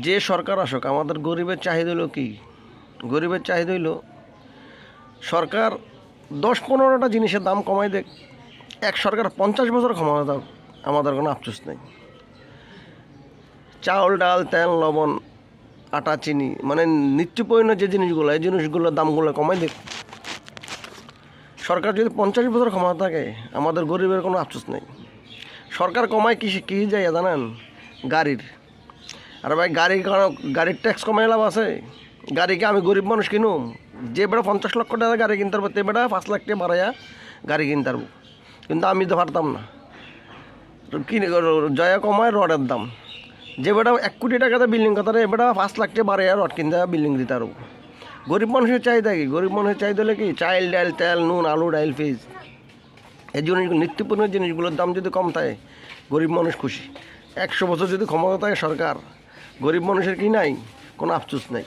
যে সরকার আসুক আমাদের গরিবের চাহিদা হলো কি? গরিবের চাহিদা হইল সরকার 10-15টা জিনিসের দাম কমাই দেখ। এক সরকার 50 বছর ক্ষমতা দাও, আমাদের কোনো আফসোস নেই। চাউল, ডাল, তেল, লবণ, আটা, চিনি, মানে নিত্য প্রয়োজনীয় যে জিনিসগুলো, এই জিনিসগুলোর দামগুলো কমাই দেখ। সরকার যদি 50 বছর ক্ষমতা থাকে, আমাদের গরিবের কোনো আফসোস নেই। সরকার কমায় কী যায় জানেন? গাড়ির। আর ভাই গাড়ির ট্যাক্স কমাই লাভ আছে? গাড়িকে আমি গরিব মানুষ কিনুম? যে বেটা 50 লক্ষ টাকা গাড়ি কিনতে পারবো, তে বেটা 5 লাখ টাকা বাড়াইয়া গাড়ি কিনতে পারবো। কিন্তু আমি তো পারতাম না। কিনে জয়া কমায় রডের দাম। যে বেটা 1 কোটি টাকাতে বিল্ডিং কথাটা, এ বেটা 5 লাখ টাকা বাড়াইয়া রড কিনতে বিল্ডিং দিতে পারবো। গরিব মানুষের চাহিদা কি? গরিব মানুষের চাহিদা হলে কি? চাল, ডাল, তেল, নুন, আলু, ডাইল, ফিজ, এই জিনিসগুলো, নিত্যপূর্ণ জিনিসগুলোর দাম যদি কম থাকে, গরিব মানুষ খুশি। 100 বছর যদি ক্ষমতা থাকে সরকার, গরিব মানুষের কি নাই? কোনো আফসোস নাই।